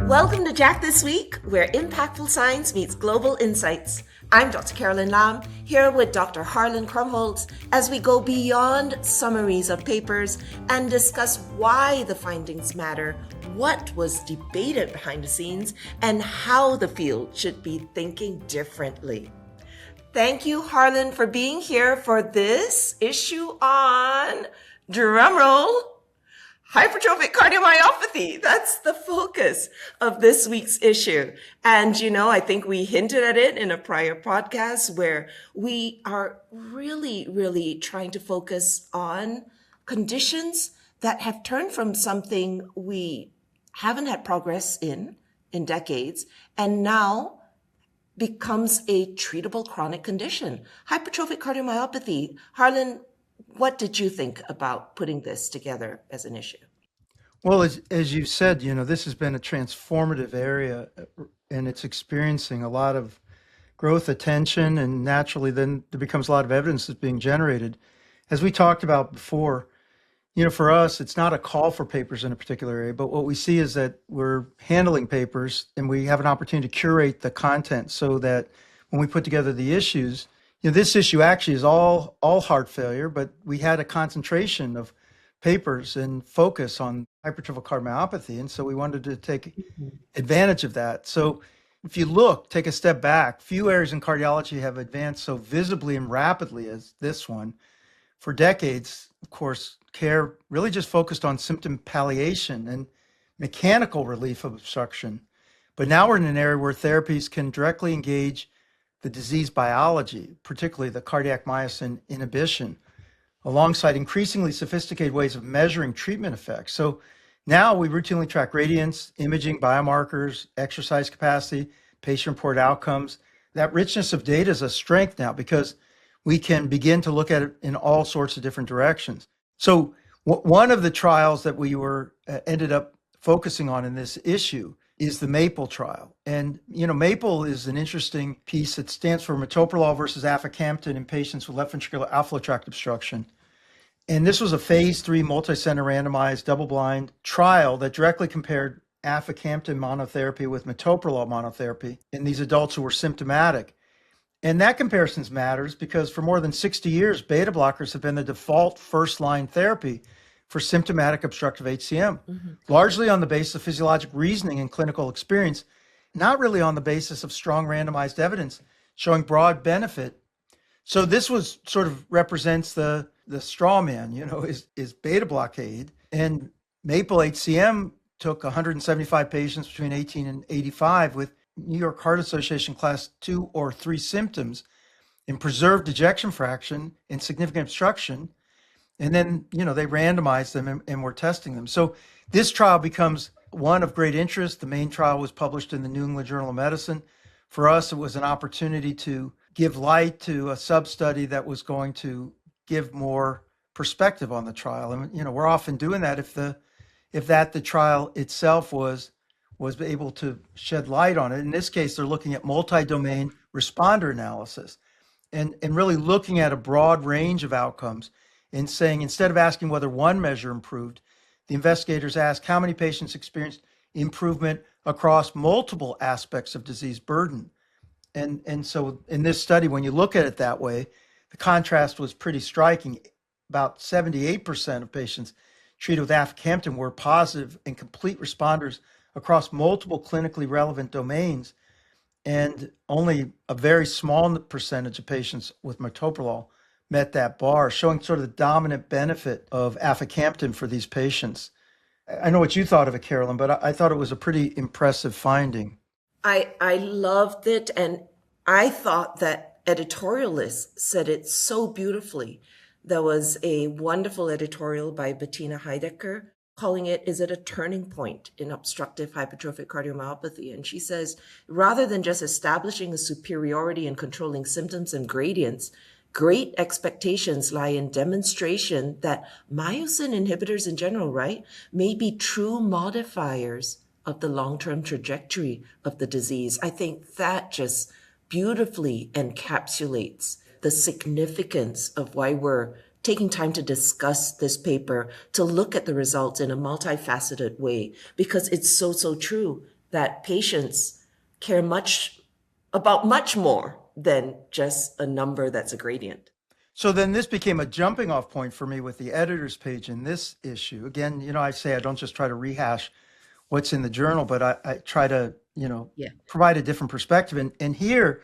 Welcome to JACC This Week, where impactful science meets global insights. I'm Dr. Carolyn Lam, here with Dr. Harlan Krumholz, as we go beyond summaries of papers and discuss why the findings matter, what was debated behind the scenes, and how the field should be thinking differently. Thank you, Harlan, for being here for this issue on, drumroll, hypertrophic cardiomyopathy. That's the focus of this week's issue. And, I think we hinted at it in a prior podcast where we are really trying to focus on conditions that have turned from something we haven't had progress in decades and now becomes a treatable chronic condition. Hypertrophic cardiomyopathy. Harlan, what did you think about putting this together as an issue? Well, as you said, this has been a transformative area and it's experiencing a lot of growth, attention, and naturally then there becomes a lot of evidence that's being generated. As we talked about before, for us, it's not a call for papers in a particular area, but what we see is that we're handling papers and we have an opportunity to curate the content so that when we put together the issues, this issue actually is all heart failure, but we had a concentration of papers and focus on hypertrophic cardiomyopathy. And so we wanted to take advantage of that. So if you take a step back, few areas in cardiology have advanced so visibly and rapidly as this one. For decades, of course, care really just focused on symptom palliation and mechanical relief of obstruction. But now we're in an area where therapies can directly engage the disease biology, particularly the cardiac myosin inhibition, alongside increasingly sophisticated ways of measuring treatment effects. So now we routinely track gradients, imaging, biomarkers, exercise capacity, patient-reported outcomes. That richness of data is a strength now because we can begin to look at it in all sorts of different directions. So one of the trials that we ended up focusing on in this issue is the MAPLE trial. And, MAPLE is an interesting piece that stands for metoprolol versus Aficamten in patients with left ventricular outflow tract obstruction. And this was a phase 3 multi-center randomized double-blind trial that directly compared Aficamten monotherapy with metoprolol monotherapy in these adults who were symptomatic. And that comparison matters because for more than 60 years, beta blockers have been the default first-line therapy for symptomatic obstructive HCM, largely on the basis of physiologic reasoning and clinical experience, not really on the basis of strong randomized evidence showing broad benefit. So this was sort of represents the straw man, is beta blockade. And MAPLE-HCM took 175 patients between 18 and 85 with New York Heart Association class 2 or 3 symptoms and preserved ejection fraction and significant obstruction. And then, they randomized them and were testing them. So this trial becomes one of great interest. The main trial was published in the New England Journal of Medicine. For us, it was an opportunity to give light to a sub-study that was going to give more perspective on the trial. And, we're often doing that if the trial itself was able to shed light on it. In this case, they're looking at multi-domain responder analysis and really looking at a broad range of outcomes and saying, instead of asking whether one measure improved, the investigators asked how many patients experienced improvement across multiple aspects of disease burden. And so in this study, when you look at it that way, the contrast was pretty striking. About 78% of patients treated with Aficamten were positive and complete responders across multiple clinically relevant domains, and only a very small percentage of patients with metoprolol met that bar, showing sort of the dominant benefit of Aficamten for these patients. I know what you thought of it, Carolyn, but I thought it was a pretty impressive finding. I loved it, and I thought that editorialists said it so beautifully. There was a wonderful editorial by Bettina Heidecker calling it, "Is it a turning point in obstructive hypertrophic cardiomyopathy?" And she says, rather than just establishing a superiority in controlling symptoms and gradients, great expectations lie in demonstration that myosin inhibitors in general, may be true modifiers of the long-term trajectory of the disease. I think that just beautifully encapsulates the significance of why we're taking time to discuss this paper, to look at the results in a multifaceted way, because it's so true. that patients care much more than just a number that's a gradient. So then this became a jumping off point for me with the editor's page in this issue. Again, I say I don't just try to rehash what's in the journal, but I try to, Yeah. provide a different perspective. And here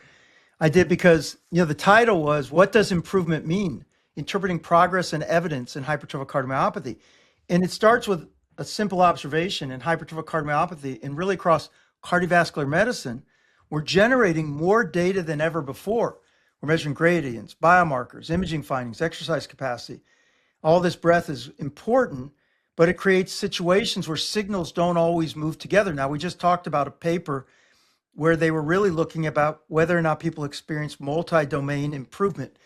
I did because, the title was, What Does Improvement Mean? Interpreting Progress and Evidence in Hypertrophic Cardiomyopathy. And it starts with a simple observation in hypertrophic cardiomyopathy and really across cardiovascular medicine. We're generating more data than ever before. We're measuring gradients, biomarkers, imaging findings, exercise capacity. All this breadth is important, but it creates situations where signals don't always move together. Now, we just talked about a paper where they were really looking about whether or not people experience multi-domain improvement.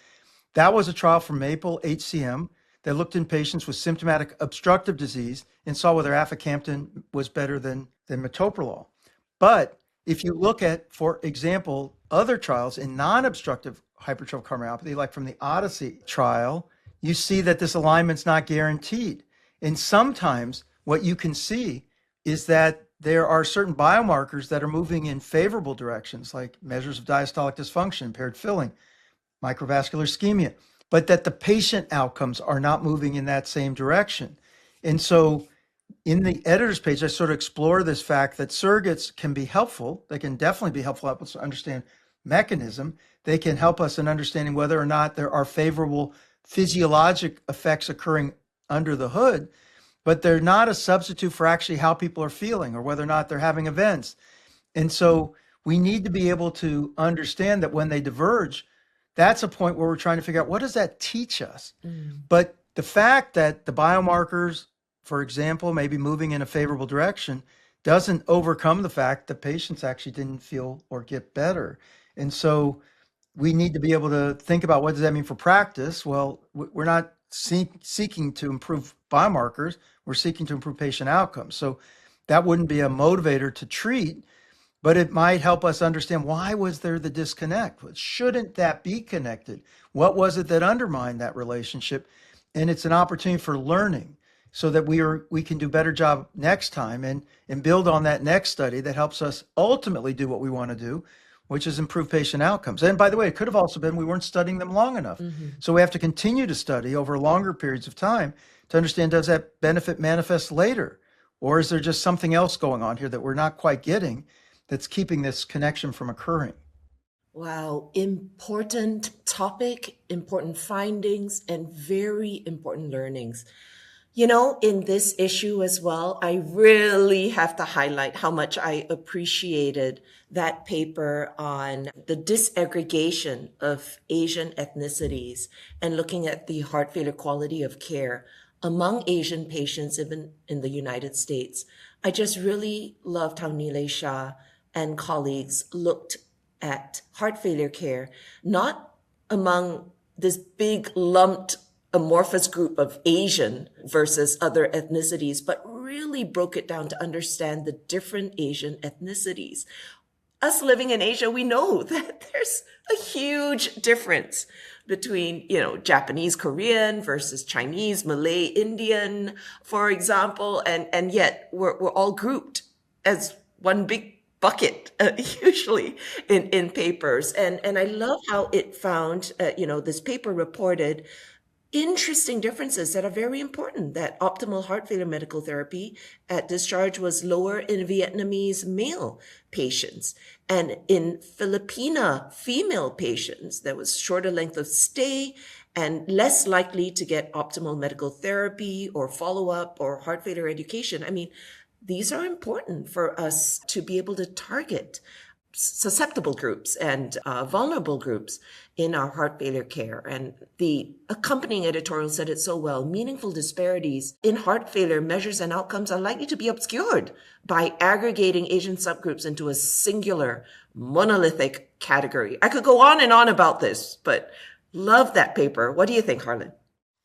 That was a trial from MAPLE-HCM that looked in patients with symptomatic obstructive disease and saw whether Aficamten was better than metoprolol. But if you look at, for example, other trials in non-obstructive hypertrophic cardiomyopathy, like from the Odyssey trial, you see that this alignment's not guaranteed. And sometimes what you can see is that there are certain biomarkers that are moving in favorable directions, like measures of diastolic dysfunction, impaired filling, microvascular ischemia, but that the patient outcomes are not moving in that same direction. And so in the editor's page, I sort of explore this fact that surrogates can be helpful. They can definitely be helpful, help us understand mechanism. They can help us in understanding whether or not there are favorable physiologic effects occurring under the hood, but they're not a substitute for actually how people are feeling or whether or not they're having events. And so we need to be able to understand that when they diverge, that's a point where we're trying to figure out, what does that teach us? But the fact that the biomarkers, for example, may be moving in a favorable direction doesn't overcome the fact that patients actually didn't feel or get better. And so we need to be able to think about, what does that mean for practice? Well, we're not seeking to improve biomarkers, we're seeking to improve patient outcomes. So that wouldn't be a motivator to treat, but it might help us understand, why was there the disconnect? Shouldn't that be connected? What was it that undermined that relationship? And it's an opportunity for learning so that we can do a better job next time and build on that next study that helps us ultimately do what we want to do, which is improve patient outcomes. And by the way, it could have also been we weren't studying them long enough. So we have to continue to study over longer periods of time to understand, does that benefit manifest later? Or is there just something else going on here that we're not quite getting that's keeping this connection from occurring? Wow, important topic, important findings, and very important learnings. In this issue as well, I really have to highlight how much I appreciated that paper on the disaggregation of Asian ethnicities and looking at the heart failure quality of care among Asian patients, even in the United States. I just really loved how Nilay Shah and colleagues looked at heart failure care, not among this big lumped amorphous group of Asian versus other ethnicities, but really broke it down to understand the different Asian ethnicities. Us living in Asia, we know that there's a huge difference between, Japanese, Korean versus Chinese, Malay, Indian, for example, and yet we're all grouped as one big bucket, usually in papers. And I love how it found, this paper reported interesting differences that are very important, that optimal heart failure medical therapy at discharge was lower in Vietnamese male patients. And in Filipina female patients, there was shorter length of stay and less likely to get optimal medical therapy or follow-up or heart failure education. I mean, these are important for us to be able to target susceptible groups and vulnerable groups in our heart failure care. And the accompanying editorial said it so well: meaningful disparities in heart failure measures and outcomes are likely to be obscured by aggregating Asian subgroups into a singular monolithic category. I could go on and on about this, but love that paper. What do you think, Harlan?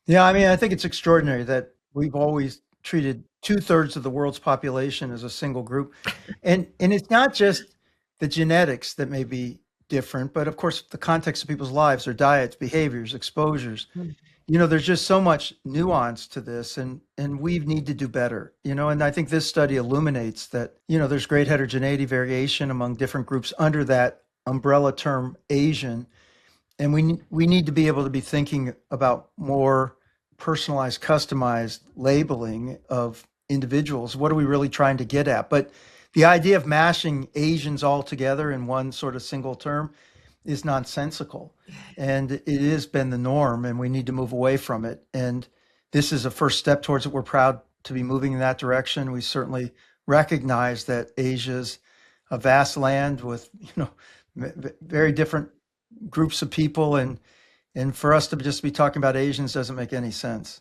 Yeah, I mean, I think it's extraordinary that we've always treated 2/3 of the world's population as a single group. And it's not just the genetics that may be different, but of course the context of people's lives, their diets, behaviors, exposures. there's just so much nuance to this, and we need to do better, and I think this study illuminates that, there's great heterogeneity, variation among different groups under that umbrella term Asian. And we need to be able to be thinking about more personalized, customized labeling of individuals. What are we really trying to get at? But the idea of mashing Asians all together in one sort of single term is nonsensical. And it has been the norm, and we need to move away from it. And this is a first step towards it. We're proud to be moving in that direction. We certainly recognize that Asia's a vast land with, very different groups of people, and for us to just be talking about Asians doesn't make any sense.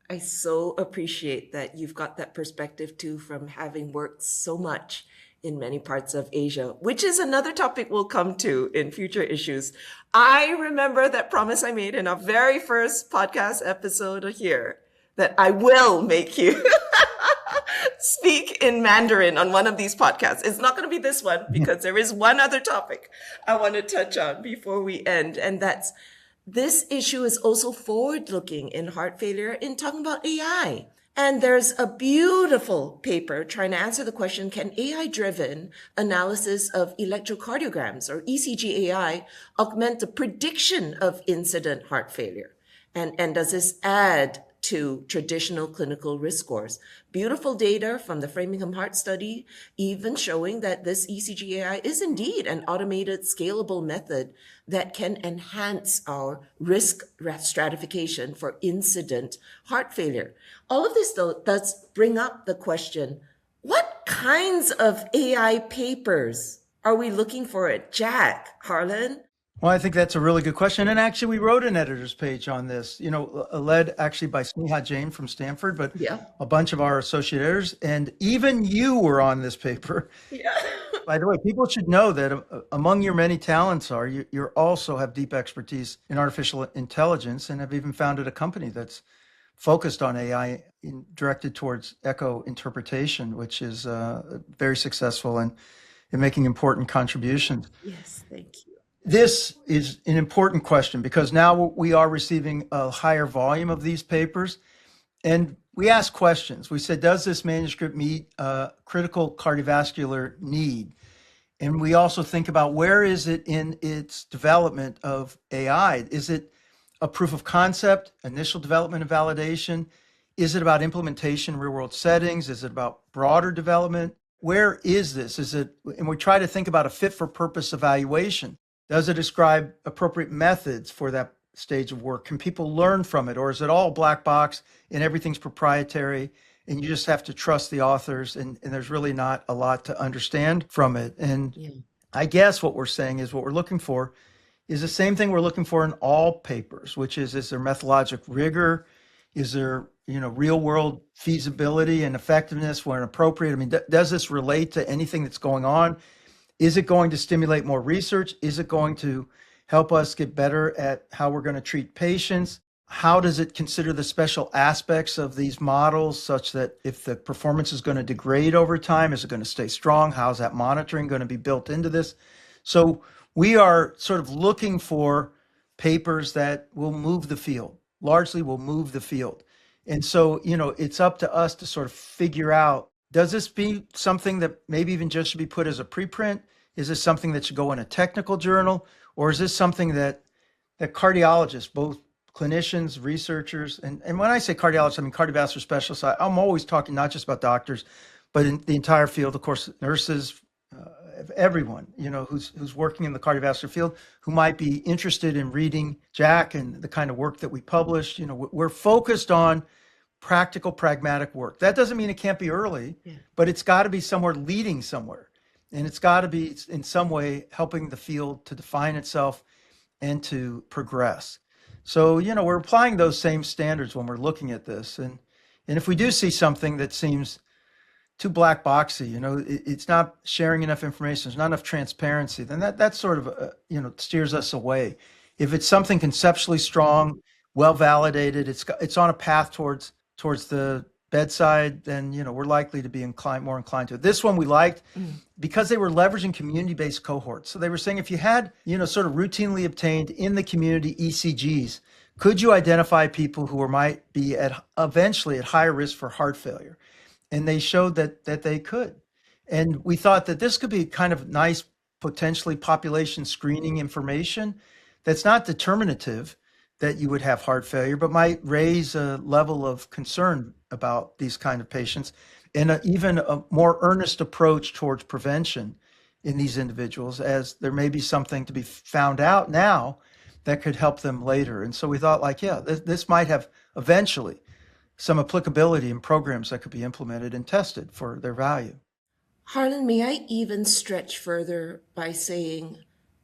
I so appreciate that you've got that perspective too, from having worked so much in many parts of Asia, which is another topic we'll come to in future issues. I remember that promise I made in our very first podcast episode here that I will make you speak in Mandarin on one of these podcasts. It's not going to be this one, because there is one other topic I want to touch on before we end. And that's, this issue is also forward-looking in heart failure in talking about AI. And there's a beautiful paper trying to answer the question, can AI-driven analysis of electrocardiograms, or ECG AI, augment the prediction of incident heart failure? And does this add to traditional clinical risk scores? Beautiful data from the Framingham Heart Study, even showing that this ECG AI is indeed an automated, scalable method that can enhance our risk stratification for incident heart failure. All of this, though, does bring up the question, what kinds of AI papers are we looking for at JACC, Harlan? Well, I think that's a really good question. And actually, we wrote an editor's page on this, led actually by Sneha Jain from Stanford, but a bunch of our associate editors. And even you were on this paper. Yeah. By the way, people should know that among your many talents are you also have deep expertise in artificial intelligence, and have even founded a company that's focused on AI directed towards echo interpretation, which is very successful and making important contributions. Yes, thank you. This is an important question, because now we are receiving a higher volume of these papers, and we ask questions. We said, does this manuscript meet a critical cardiovascular need? And we also think about, where is it in its development of AI? Is it a proof of concept, initial development and validation? Is it about implementation in real world settings? Is it about broader development? Where is this? And we try to think about a fit for purpose evaluation. Does it describe appropriate methods for that stage of work? Can people learn from it? Or is it all black box and everything's proprietary, and you just have to trust the authors, and there's really not a lot to understand from it? And I guess what we're saying is, what we're looking for is the same thing we're looking for in all papers, which is there methodologic rigor? Is there, real world feasibility and effectiveness where appropriate? I mean, does this relate to anything that's going on? Is it going to stimulate more research? Is it going to help us get better at how we're going to treat patients? How does it consider the special aspects of these models, such that if the performance is going to degrade over time, is it going to stay strong? How's that monitoring going to be built into this? So we are sort of looking for papers that will move the field, largely will move the field. And so, it's up to us to sort of figure out, does this be something that maybe even just should be put as a preprint? Is this something that should go in a technical journal? Or is this something that cardiologists, both clinicians, researchers, and when I say cardiologists, I mean cardiovascular specialists. I'm always talking not just about doctors, but in the entire field, of course, nurses, everyone, who's working in the cardiovascular field, who might be interested in reading JACC and the kind of work that we publish. We're focused on practical, pragmatic work. That doesn't mean it can't be early, but it's got to be somewhere leading somewhere. And it's got to be in some way helping the field to define itself and to progress. So, we're applying those same standards when we're looking at this. And if we do see something that seems too black boxy, it's not sharing enough information, there's not enough transparency, then that sort of, steers us away. If it's something conceptually strong, well validated, it's on a path towards the bedside, then we're likely to be more inclined to it. This one we liked because they were leveraging community-based cohorts. So they were saying, if you had sort of routinely obtained in the community ECGs, Could you identify people who might be eventually at higher risk for heart failure? And they showed that they could. And we thought that this could be kind of nice, potentially population screening information that's not determinative that you would have heart failure, but might raise a level of concern about these kind of patients and even a more earnest approach towards prevention in these individuals, as there may be something to be found out now that could help them later. And so we thought, like, yeah, this might have eventually some applicability in programs that could be implemented and tested for their value. Harlan, may I even stretch further by saying,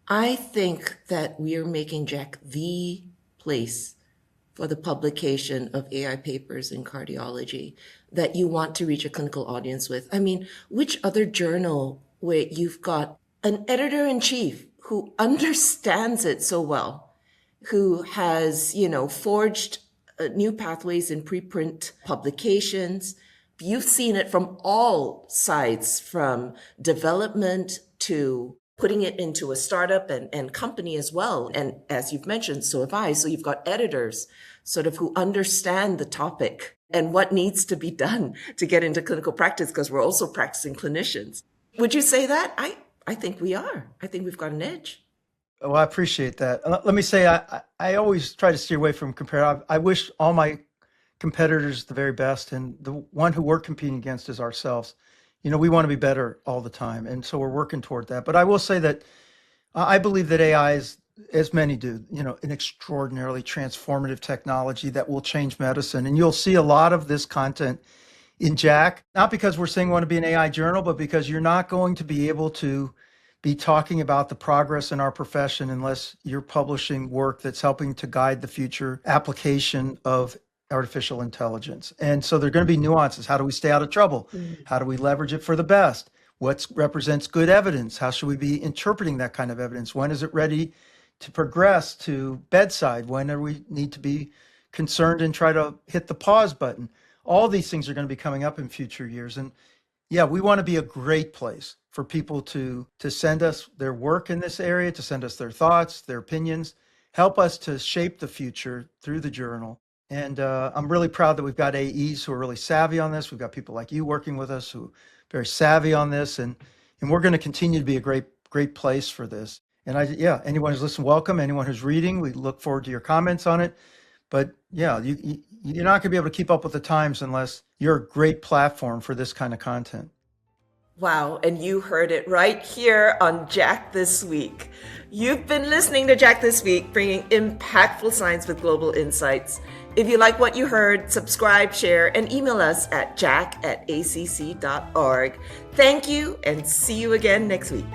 I think that we are making JACC the place for the publication of AI papers in cardiology that you want to reach a clinical audience with. I mean, which other journal where you've got an editor-in-chief who understands it so well, who has, forged new pathways in preprint publications? You've seen it from all sides, from development to putting it into a startup and company as well. And as you've mentioned, so have I. So you've got editors sort of who understand the topic and what needs to be done to get into clinical practice, because we're also practicing clinicians. Would you say that? I think we are. I think we've got an edge. Well, I appreciate that. Let me say, I always try to steer away from compare. I wish all my competitors the very best, and the one who we're competing against is ourselves. We want to be better all the time, and so we're working toward that. But I will say that I believe that AI is, as many do, an extraordinarily transformative technology that will change medicine. And you'll see a lot of this content in JACC, not because we're saying we want to be an AI journal, but because you're not going to be able to be talking about the progress in our profession unless you're publishing work that's helping to guide the future application of artificial intelligence. And so there are going to be nuances. How do we stay out of trouble? How do we leverage it for the best? What represents good evidence? How should we be interpreting that kind of evidence? When is it ready to progress to bedside? When do we need to be concerned and try to hit the pause button? All these things are going to be coming up in future years. And yeah, we want to be a great place for people to send us their work in this area, to send us their thoughts, their opinions, help us to shape the future through the journal. And I'm really proud that we've got AEs who are really savvy on this. We've got people like you working with us who are very savvy on this. And we're going to continue to be a great place for this. And anyone who's listening, welcome. Anyone who's reading, we look forward to your comments on it. But yeah, you're not going to be able to keep up with the times unless you're a great platform for this kind of content. Wow, and you heard it right here on JACC This Week. You've been listening to JACC This Week, bringing impactful science with global insights. If you like what you heard, subscribe, share, and email us at jacc@acc.org. Thank you, and see you again next week.